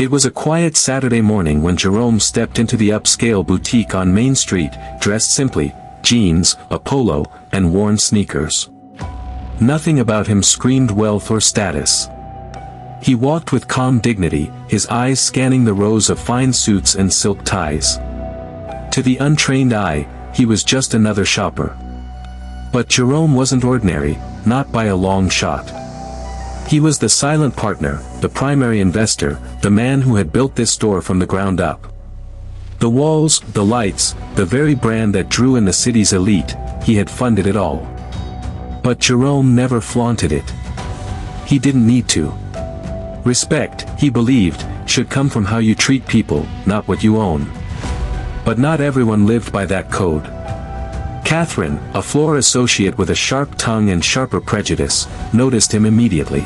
It was a quiet Saturday morning when Jerome stepped into the upscale boutique on Main Street, dressed simply, jeans, a polo, and worn sneakers. Nothing about him screamed wealth or status. He walked with calm dignity, his eyes scanning the rows of fine suits and silk ties. To the untrained eye, he was just another shopper. But Jerome wasn't ordinary, not by a long shot. He was the silent partner, the primary investor, the man who had built this store from the ground up. The walls, the lights, the very brand that drew in the city's elite, he had funded it all. But Jerome never flaunted it. He didn't need to. Respect, he believed, should come from how you treat people, not what you own. But not everyone lived by that code. Katherine, a floor associate with a sharp tongue and sharper prejudice, noticed him immediately.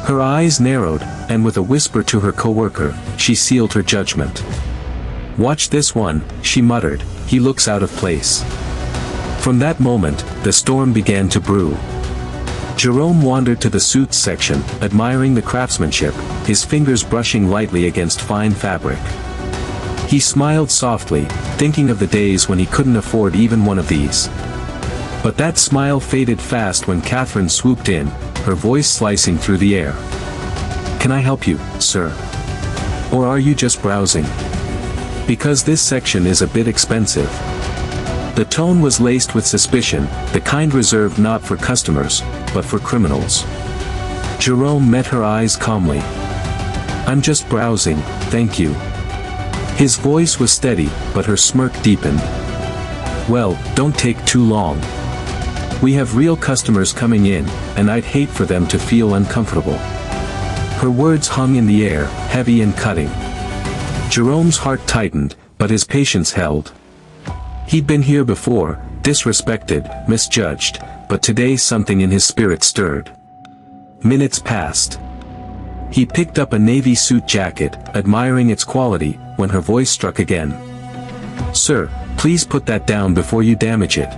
Her eyes narrowed, and with a whisper to her coworker, she sealed her judgment. "Watch this one," she muttered, "he looks out of place." From that moment, the storm began to brew. Jerome wandered to the suits section, admiring the craftsmanship, his fingers brushing lightly against fine fabric. He smiled softly, thinking of the days when he couldn't afford even one of these. But that smile faded fast when Katherine swooped in, her voice slicing through the air. "Can I help you, sir? Or are you just browsing? Because this section is a bit expensive." The tone was laced with suspicion, the kind reserved not for customers, but for criminals. Jerome met her eyes calmly. "I'm just browsing, thank you." His voice was steady, but her smirk deepened. "Well, don't take too long. We have real customers coming in, and I'd hate for them to feel uncomfortable." Her words hung in the air, heavy and cutting. Jerome's heart tightened, but his patience held. He'd been here before, disrespected, misjudged, but today something in his spirit stirred. Minutes passed. He picked up a navy suit jacket, admiring its quality, when her voice struck again. "Sir, please put that down before you damage it.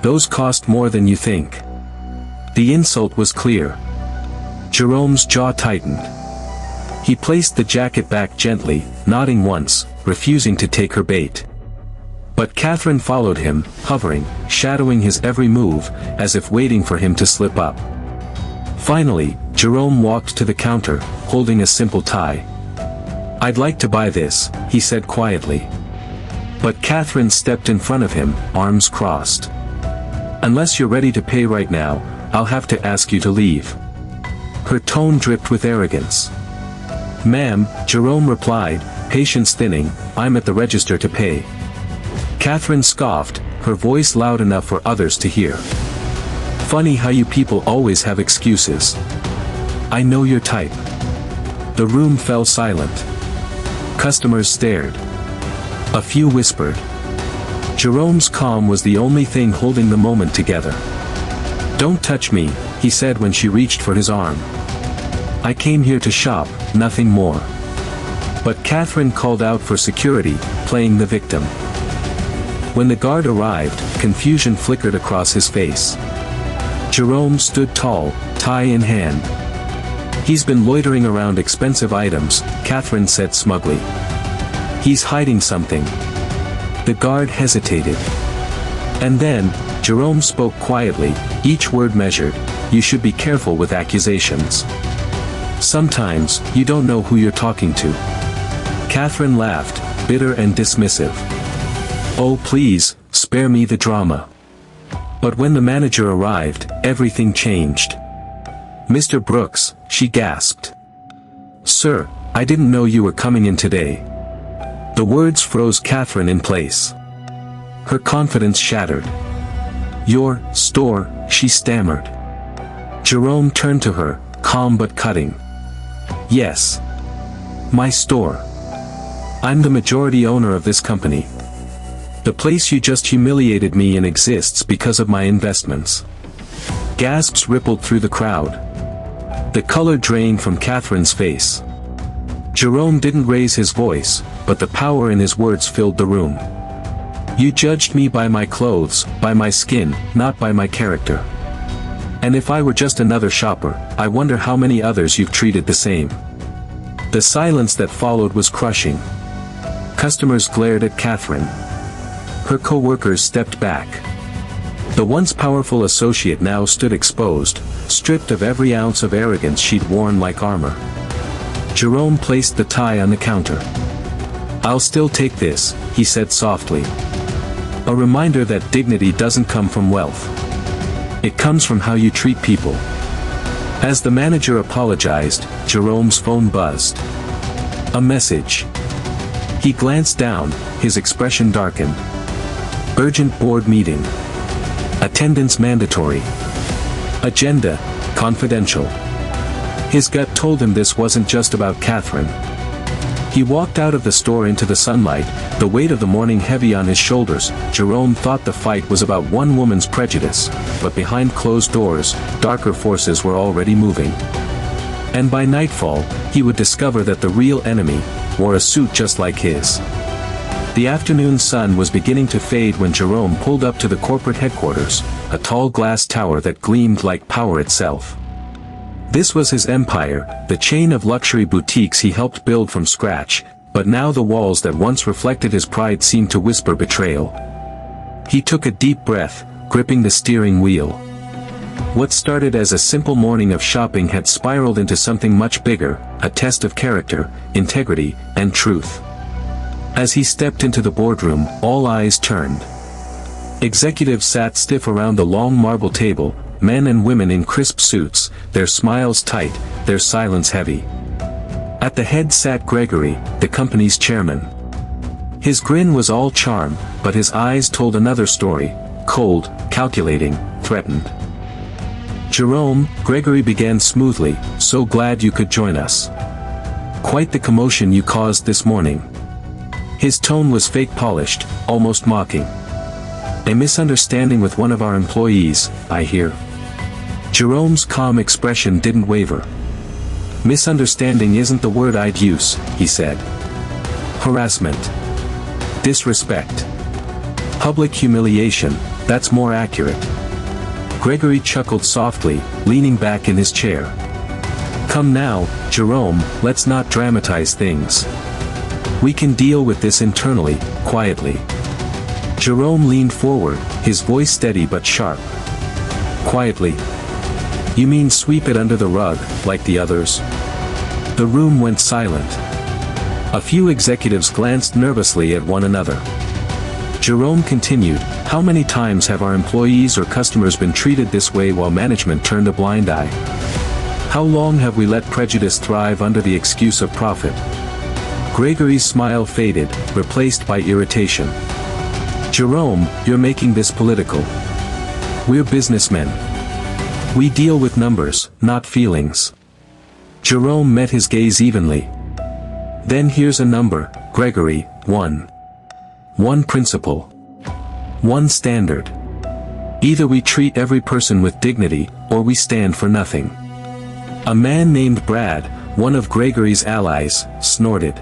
Those cost more than you think." The insult was clear. Jerome's jaw tightened. He placed the jacket back gently, nodding once, refusing to take her bait. But Katherine followed him, hovering, shadowing his every move, as if waiting for him to slip up. Finally, Jerome walked to the counter, holding a simple tie. "I'd like to buy this," he said quietly. But Katherine stepped in front of him, arms crossed. "Unless you're ready to pay right now, I'll have to ask you to leave." Her tone dripped with arrogance. "Ma'am," Jerome replied, patience thinning, "I'm at the register to pay." Katherine scoffed, her voice loud enough for others to hear. "Funny how you people always have excuses. I know your type." The room fell silent. Customers stared. A few whispered. Jerome's calm was the only thing holding the moment together. "Don't touch me," he said when she reached for his arm. "I came here to shop, nothing more." But Katherine called out for security, playing the victim. When the guard arrived, confusion flickered across his face. Jerome stood tall, tie in hand. "He's been loitering around expensive items," Katherine said smugly. "He's hiding something." The guard hesitated. And then, Jerome spoke quietly, each word measured, "You should be careful with accusations. Sometimes, you don't know who you're talking to." Katherine laughed, bitter and dismissive. "Oh please, spare me the drama." But when the manager arrived, everything changed. "Mr. Brooks," she gasped. "Sir, I didn't know you were coming in today." The words froze Katherine in place. Her confidence shattered. "Your store," she stammered. Jerome turned to her, calm but cutting. "Yes. My store. I'm the majority owner of this company. The place you just humiliated me in exists because of my investments." Gasps rippled through the crowd. The color drained from Katherine's face. Jerome didn't raise his voice, but the power in his words filled the room. "You judged me by my clothes, by my skin, not by my character. And if I were just another shopper, I wonder how many others you've treated the same." The silence that followed was crushing. Customers glared at Katherine. Her co-workers stepped back. The once powerful associate now stood exposed, stripped of every ounce of arrogance she'd worn like armor. Jerome placed the tie on the counter. "I'll still take this," he said softly. A reminder that dignity doesn't come from wealth. It comes from how you treat people. As the manager apologized, Jerome's phone buzzed. A message. He glanced down, his expression darkened. Urgent board meeting. Attendance mandatory. Agenda, confidential. His gut told him this wasn't just about Katherine. He walked out of the store into the sunlight, the weight of the morning heavy on his shoulders. Jerome thought the fight was about one woman's prejudice, but behind closed doors, darker forces were already moving. And by nightfall, he would discover that the real enemy wore a suit just like his. The afternoon sun was beginning to fade when Jerome pulled up to the corporate headquarters, a tall glass tower that gleamed like power itself. This was his empire, the chain of luxury boutiques he helped build from scratch, but now the walls that once reflected his pride seemed to whisper betrayal. He took a deep breath, gripping the steering wheel. What started as a simple morning of shopping had spiraled into something much bigger, a test of character, integrity, and truth. As he stepped into the boardroom, all eyes turned. Executives sat stiff around the long marble table, men and women in crisp suits, their smiles tight, their silence heavy. At the head sat Gregory, the company's chairman. His grin was all charm, but his eyes told another story, cold, calculating, threatened. "Jerome," Gregory began smoothly, "so glad you could join us. Quite the commotion you caused this morning." His tone was fake polished, almost mocking. "A misunderstanding with one of our employees, I hear." Jerome's calm expression didn't waver. "Misunderstanding isn't the word I'd use," he said. "Harassment. Disrespect. Public humiliation, that's more accurate." Gregory chuckled softly, leaning back in his chair. "Come now, Jerome, let's not dramatize things. We can deal with this internally, quietly." Jerome leaned forward, his voice steady but sharp. "Quietly? You mean sweep it under the rug, like the others?" The room went silent. A few executives glanced nervously at one another. Jerome continued, "How many times have our employees or customers been treated this way while management turned a blind eye? How long have we let prejudice thrive under the excuse of profit?" Gregory's smile faded, replaced by irritation. "Jerome, you're making this political. We're businessmen. We deal with numbers, not feelings." Jerome met his gaze evenly. "Then here's a number, Gregory, 1. One principle. One standard. Either we treat every person with dignity, or we stand for nothing." A man named Brad, one of Gregory's allies, snorted.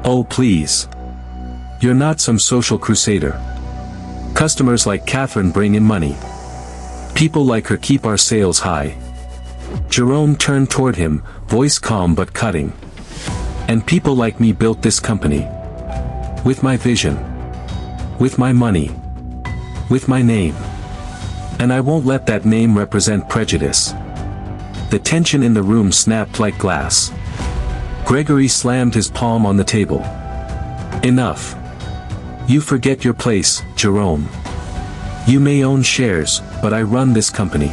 "Oh please. You're not some social crusader. Customers like Katherine bring in money. People like her keep our sales high." Jerome turned toward him, voice calm but cutting. "And people like me built this company. With my vision. With my money. With my name. And I won't let that name represent prejudice." The tension in the room snapped like glass. Gregory slammed his palm on the table. "Enough. You forget your place, Jerome. You may own shares, but I run this company."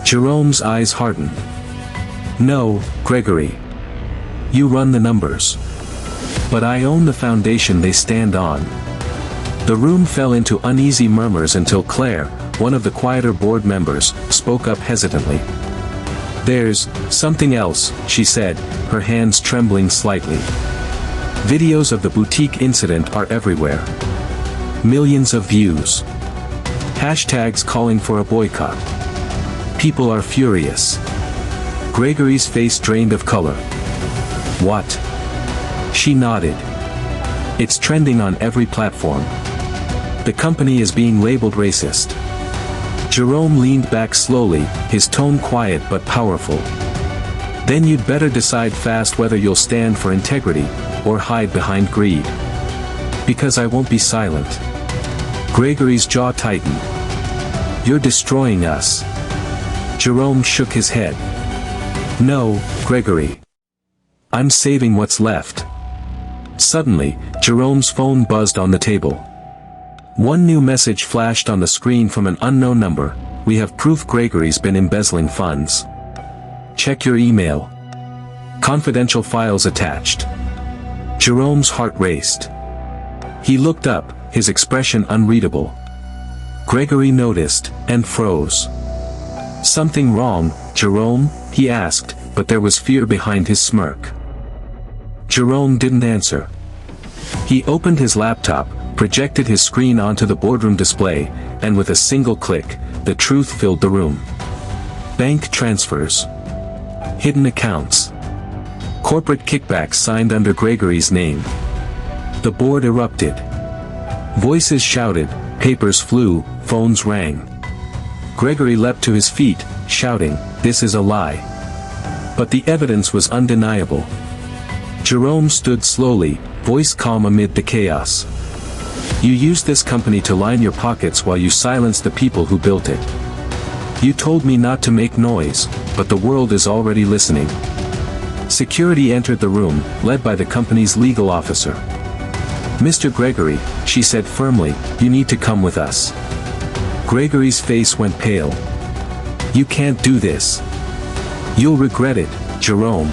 Jerome's eyes hardened. "No, Gregory. You run the numbers. But I own the foundation they stand on." The room fell into uneasy murmurs until Claire, one of the quieter board members, spoke up hesitantly. "There's something else," she said, her hands trembling slightly. "Videos of the boutique incident are everywhere. Millions of views. Hashtags calling for a boycott. People are furious." Gregory's face drained of color. "What?" She nodded. "It's trending on every platform. The company is being labeled racist." Jerome leaned back slowly, his tone quiet but powerful. Then you'd better decide fast whether you'll stand for integrity, or hide behind greed. Because I won't be silent. Gregory's jaw tightened. You're destroying us. Jerome shook his head. No, Gregory. I'm saving what's left. Suddenly, Jerome's phone buzzed on the table. One new message flashed on the screen from an unknown number. We have proof Gregory's been embezzling funds. Check your email. Confidential files attached. Jerome's heart raced. He looked up, his expression unreadable. Gregory noticed, and froze. Something wrong, Jerome? He asked, but there was fear behind his smirk. Jerome didn't answer. He opened his laptop, projected his screen onto the boardroom display, and with a single click, the truth filled the room. Bank transfers. Hidden accounts. Corporate kickbacks signed under Gregory's name. The board erupted. Voices shouted, papers flew, phones rang. Gregory leapt to his feet, shouting, "This is a lie." But the evidence was undeniable. Jerome stood slowly, voice calm amid the chaos. You used this company to line your pockets while you silenced the people who built it. You told me not to make noise, but the world is already listening. Security entered the room, led by the company's legal officer. Mr. Gregory, she said firmly, you need to come with us. Gregory's face went pale. You can't do this. You'll regret it, Jerome.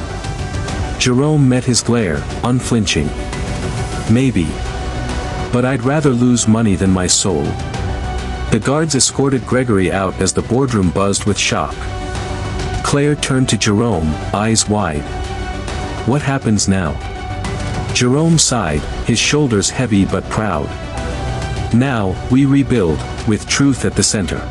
Jerome met his glare, unflinching. Maybe. But I'd rather lose money than my soul. The guards escorted Gregory out as the boardroom buzzed with shock. Claire turned to Jerome, eyes wide. What happens now? Jerome sighed, his shoulders heavy but proud. Now, we rebuild, with truth at the center.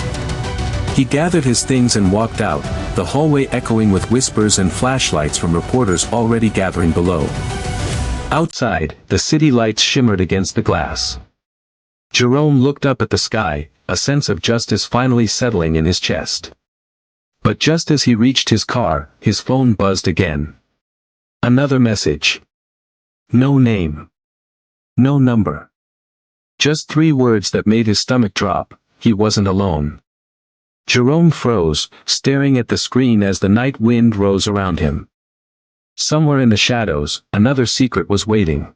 He gathered his things and walked out, the hallway echoing with whispers and flashlights from reporters already gathering below. Outside, the city lights shimmered against the glass. Jerome looked up at the sky, a sense of justice finally settling in his chest. But just as he reached his car, his phone buzzed again. Another message. No name. No number. Just 3 words that made his stomach drop. He wasn't alone. Jerome froze, staring at the screen as the night wind rose around him. Somewhere in the shadows, another secret was waiting.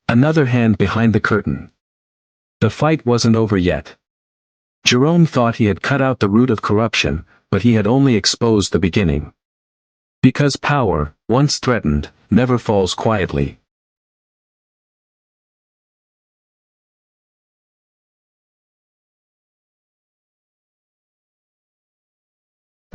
Another hand behind the curtain. The fight wasn't over yet. Jerome thought he had cut out the root of corruption, but he had only exposed the beginning. Because power, once threatened, never falls quietly.